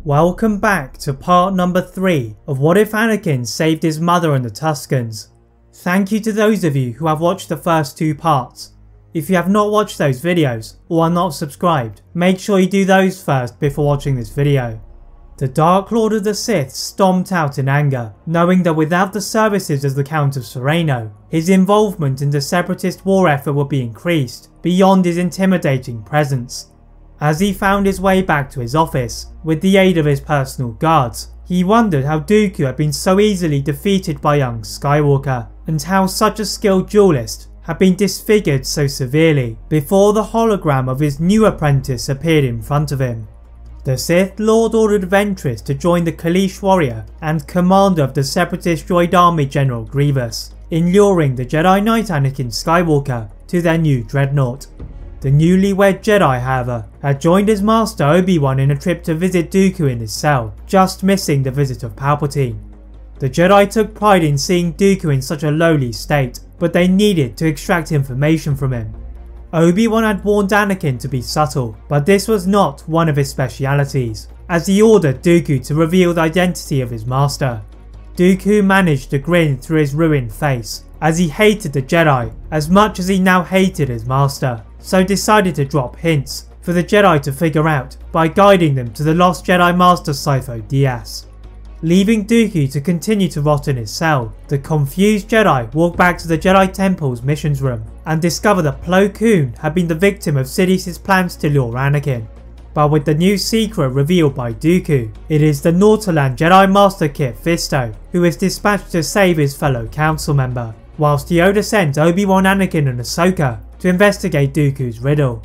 Welcome back to part number 3 of What If Anakin Saved His Mother and the Tuskens. Thank you to those of you who have watched the first 2 parts. If you have not watched those videos or are not subscribed, make sure you do those first before watching this video. The Dark Lord of the Sith stomped out in anger, knowing that without the services of the Count of Sereno, his involvement in the separatist war effort would be increased beyond his intimidating presence. As he found his way back to his office, with the aid of his personal guards, he wondered how Dooku had been so easily defeated by young Skywalker, and how such a skilled duelist had been disfigured so severely before the hologram of his new apprentice appeared in front of him. The Sith Lord ordered Ventress to join the Kaleesh warrior and commander of the separatist droid army General Grievous, in luring the Jedi Knight Anakin Skywalker to their new dreadnought. The newlywed Jedi, however, had joined his master Obi-Wan in a trip to visit Dooku in his cell, just missing the visit of Palpatine. The Jedi took pride in seeing Dooku in such a lowly state, but they needed to extract information from him. Obi-Wan had warned Anakin to be subtle, but this was not one of his specialities, as he ordered Dooku to reveal the identity of his master. Dooku managed to grin through his ruined face, as he hated the Jedi as much as he now hated his master, so decided to drop hints for the Jedi to figure out by guiding them to the lost Jedi Master Sifo Dyas. Leaving Dooku to continue to rot in his cell, the confused Jedi walked back to the Jedi Temple's missions room and discovered that Plo Koon had been the victim of Sidious's plans to lure Anakin. But with the new secret revealed by Dooku, it is the Nautoland Jedi Master Kit Fisto who is dispatched to save his fellow council member, whilst Yoda sent Obi-Wan, Anakin and Ahsoka to investigate Dooku's riddle.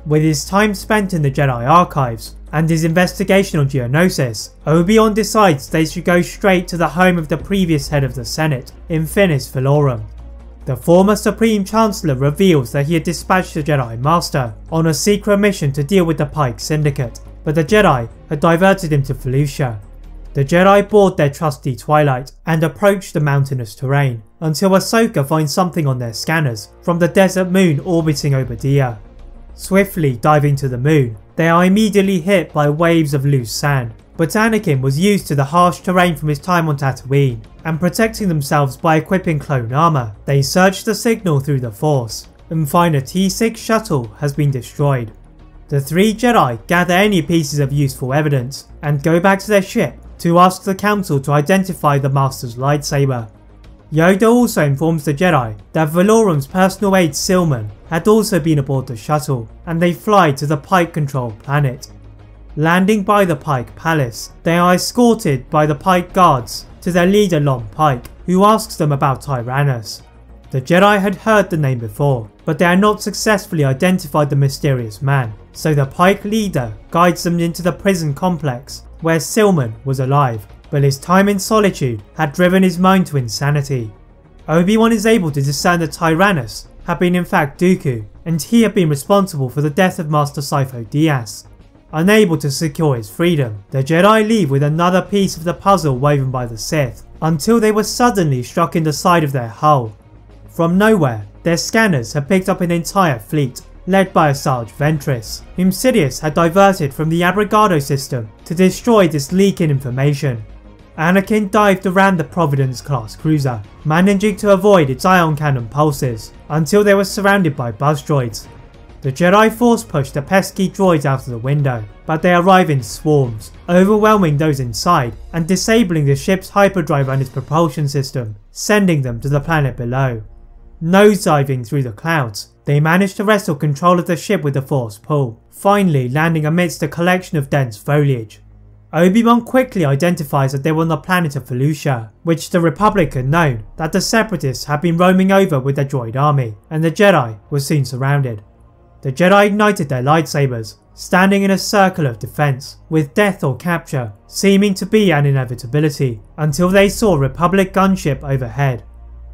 With his time spent in the Jedi archives and his investigation on Geonosis, Obi-Wan decides they should go straight to the home of the previous head of the Senate, in Finis Valorum. The former Supreme Chancellor reveals that he had dispatched the Jedi Master on a secret mission to deal with the Pike Syndicate, but the Jedi had diverted him to Felucia. The Jedi board their trusty Twilight and approach the mountainous terrain, until Ahsoka finds something on their scanners from the desert moon orbiting Obadiah. Swiftly diving to the moon, they are immediately hit by waves of loose sand, but Anakin was used to the harsh terrain from his time on Tatooine, and protecting themselves by equipping clone armor, they search the signal through the Force, and find a T6 shuttle has been destroyed. The 3 Jedi gather any pieces of useful evidence, and go back to their ship to ask the Council to identify the Master's lightsaber. Yoda also informs the Jedi that Valorum's personal aide Silman had also been aboard the shuttle, and they fly to the Pike-controlled planet. Landing by the Pike Palace, they are escorted by the Pike guards to their leader Lon Pike, who asks them about Tyrannus. The Jedi had heard the name before, but they had not successfully identified the mysterious man, so the Pike leader guides them into the prison complex where Silman was alive, but his time in solitude had driven his mind to insanity. Obi-Wan is able to discern that Tyrannus had been in fact Dooku, and he had been responsible for the death of Master Sifo Dyas. Unable to secure his freedom, the Jedi leave with another piece of the puzzle woven by the Sith, until they were suddenly struck in the side of their hull. From nowhere, their scanners had picked up an entire fleet, led by Asajj Ventress, whom Sidious had diverted from the Abrigado system to destroy this leak in information. Anakin dived around the Providence-class cruiser, managing to avoid its ion cannon pulses, until they were surrounded by buzz droids. The Jedi force push the pesky droids out of the window, but they arrive in swarms, overwhelming those inside and disabling the ship's hyperdrive and its propulsion system, sending them to the planet below. Nosediving through the clouds, they manage to wrestle control of the ship with the force pull, finally landing amidst a collection of dense foliage. Obi-Wan quickly identifies that they were on the planet of Felucia, which the Republic had known that the Separatists had been roaming over with their droid army, and the Jedi were soon surrounded. The Jedi ignited their lightsabers, standing in a circle of defense, with death or capture seeming to be an inevitability, until they saw a Republic gunship overhead.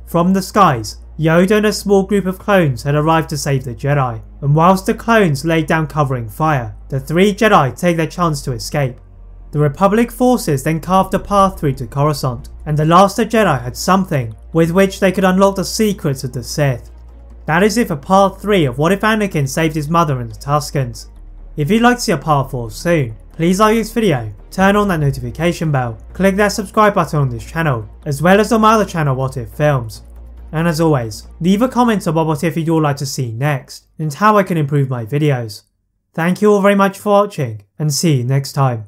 From the skies, Yoda and a small group of clones had arrived to save the Jedi, and whilst the clones laid down covering fire, the 3 Jedi take their chance to escape. The Republic forces then carved a path through to Coruscant, and the last Jedi had something with which they could unlock the secrets of the Sith. That is it for part 3 of What If Anakin Saved His Mother and the Tuskens. If you'd like to see a part 4 soon, Please like this video, turn on that notification bell, click that subscribe button on this channel, as well as on my other channel What If Films. And as always, leave a comment about what if you'd all like to see next, and how I can improve my videos. Thank you all very much for watching, and see you next time.